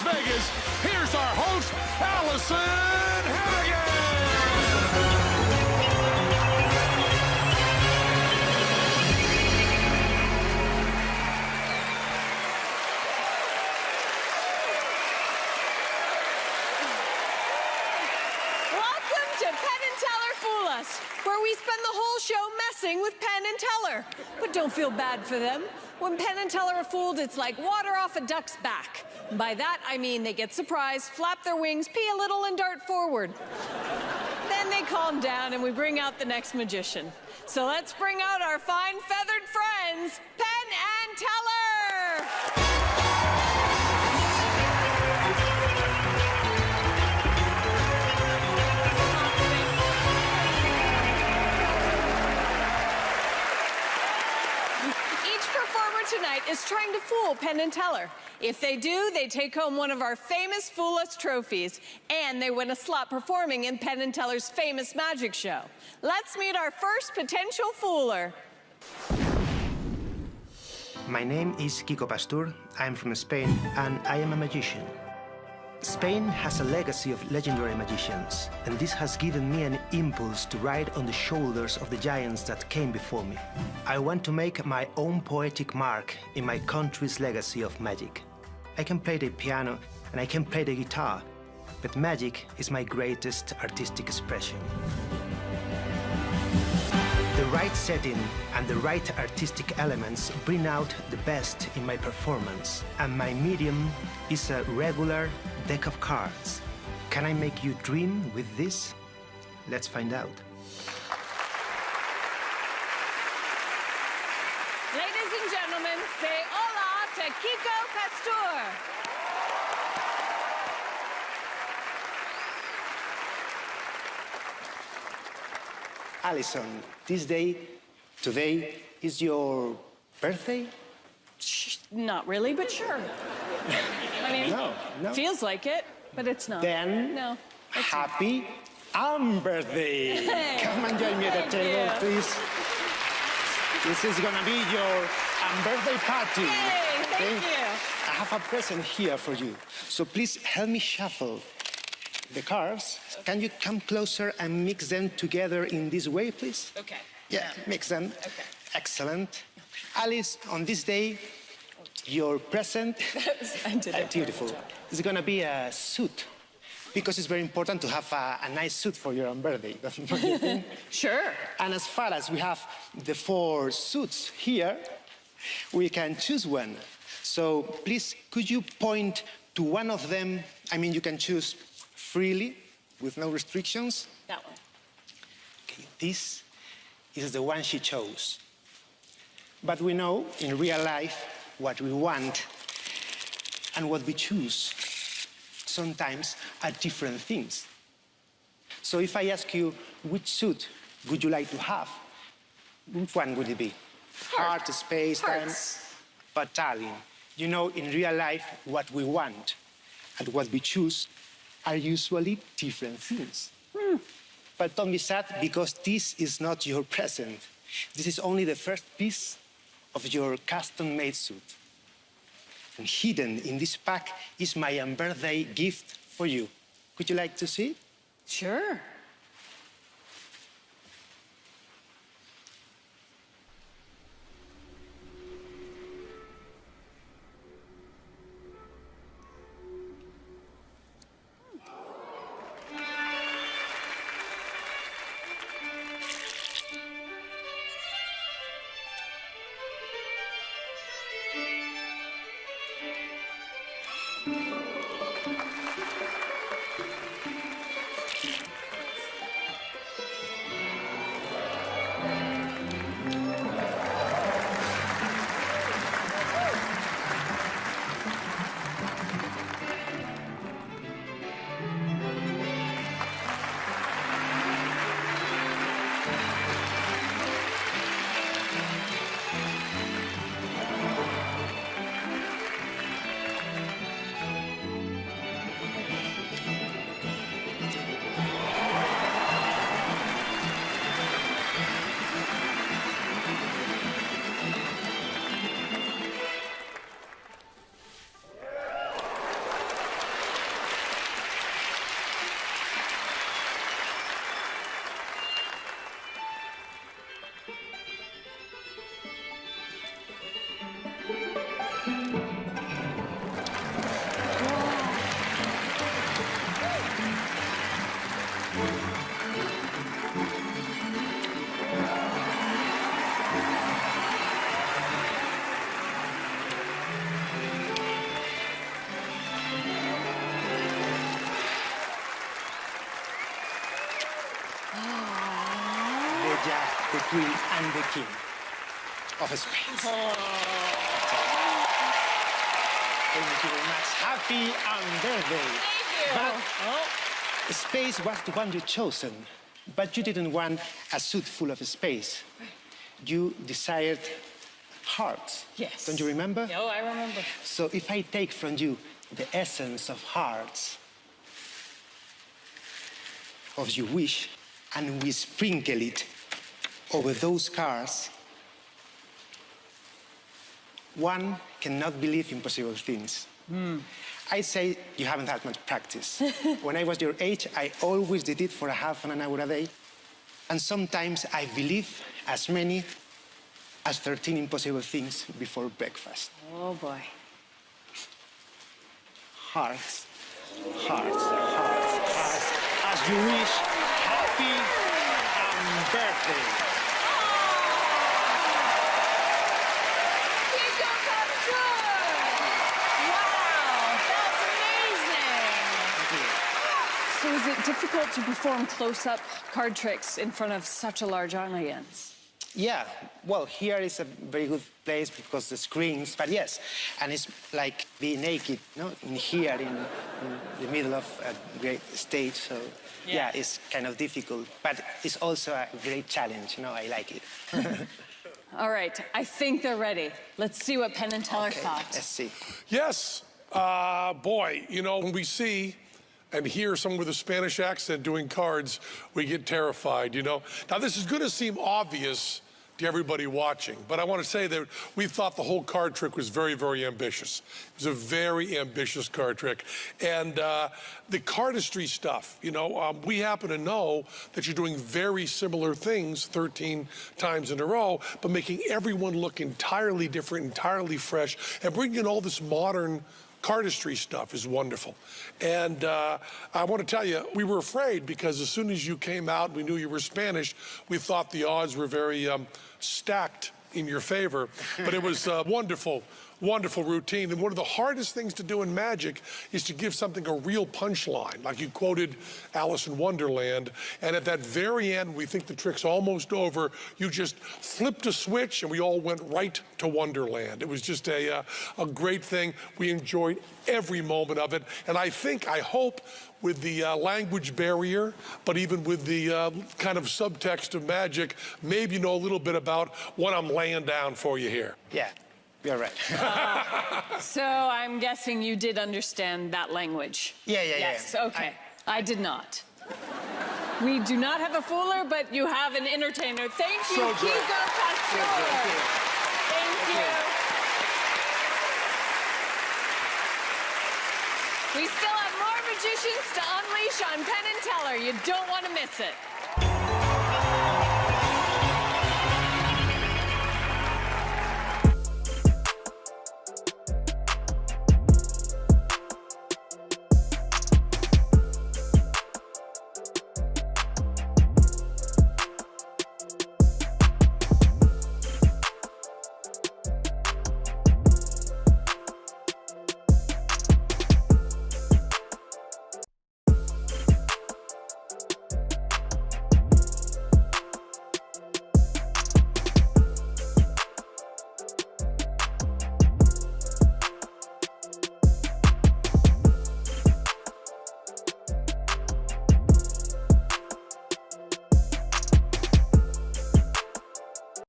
Vegas, here's our host, Allison Hannigan! Welcome to Penn and Teller Fool Us, where we spend the whole show messing with Penn and Teller. But don't feel bad for them. When Penn and Teller are fooled, it's like water off a duck's back. By that, I mean they get surprised, flap their wings, pee a little, and dart forward. Then they calm down, and we bring out the next magician. So let's bring out our fine feathered friends, Penn and Teller! Tonight is trying to fool Penn and Teller. If they do, they take home one of our famous Fool Us trophies, and they win a slot performing in Penn and Teller's famous magic show. Let's meet our first potential fooler. My name is Kiko Pastur. I'm from Spain, and I am a magician. Spain has a legacy of legendary magicians, and this has given me an impulse to ride on the shoulders of the giants that came before me. I want to make my own poetic mark in my country's legacy of magic. I can play the piano and I can play the guitar, but magic is my greatest artistic expression. The right setting and the right artistic elements bring out the best in my performance, and my medium is a regular deck of cards. Can I make you dream with this? Let's find out. Ladies and gentlemen, say hola to Kiko Pastur. Alison, today is your birthday? Not really, but sure. I mean, No. feels like it, but it's not. Then, No. happy birthday! Hey. Come and join me at the table, you. please. This is gonna be your birthday party. Yay, thank you. I have a present here for you. So please help me shuffle the cards. Can you come closer and mix them together in this way, please? Okay. Yeah, mix them. Okay. Excellent. Alice, on this day, your present, beautiful. It's gonna be a suit, because it's very important to have a nice suit for your birthday, don't you think? Sure. And as far as we have the 4 suits here, we can choose one. So please, could you point to one of them? I mean, you can choose freely, with no restrictions. That one. Okay, this is the one she chose. But we know, in real life, what we want and what we choose sometimes are different things. So if I ask you, which suit would you like to have? Which one would it be? Heart, space, time, battalion. You know, in real life, what we want and what we choose are usually different things. But don't be sad, because this is not your present. This is only the first piece of your custom-made suit. And hidden in this pack is my birthday gift for you. Would you like to see it? Sure. the queen, and the king of Spain. Thank you very much. Happy birthday. Thank you. But space was the one you chosen, but you didn't want a suit full of space. You desired hearts. Yes. Don't you remember? Oh, I remember. So if I take from you the essence of hearts, of your wish, and we sprinkle it over those cars, one cannot believe impossible things. I say you haven't had much practice. When I was your age, I always did it for a half an hour a day. And sometimes I believe as many as 13 impossible things before breakfast. Oh, boy. Hearts, hearts, hearts, hearts. As you wish, happy birthday. Kiko Pastur! Wow, that's amazing! So is it difficult to perform close-up card tricks in front of such a large audience? Yeah, well, here is a very good place because the screens, but yes, and it's like being naked, no? In here, in the middle of a great stage, so yeah, it's kind of difficult, but it's also a great challenge, I like it. All right, I think they're ready. Let's see what Penn and Teller thought. Let's see. Yes, boy, when we see and hear someone with a Spanish accent doing cards, we get terrified, Now, this is going to seem obvious to everybody watching, but I want to say that we thought the whole card trick was very, very ambitious. It was a very ambitious card trick. And the cardistry stuff, we happen to know that you're doing very similar things 13 times in a row, but making everyone look entirely different, entirely fresh, and bringing in all this modern cardistry stuff is wonderful. And I want to tell you, we were afraid because as soon as you came out, we knew you were Spanish, we thought the odds were very stacked in your favor. But it was a wonderful, wonderful routine. And one of the hardest things to do in magic is to give something a real punchline. Like you quoted Alice in Wonderland. And at that very end, we think the trick's almost over. You just flipped a switch and we all went right to Wonderland. It was just a great thing. We enjoyed every moment of it. And I hope, with the language barrier, but even with the kind of subtext of magic, maybe you know a little bit about what I'm laying down for you here. Yeah, you're right. So I'm guessing you did understand that language. Yeah. Yes, okay. I did not. We do not have a fooler, but you have an entertainer. Thank you, So great. Kiko Pastur. Thank you. We still have more magicians to unleash on Penn and Teller. You don't want to miss it.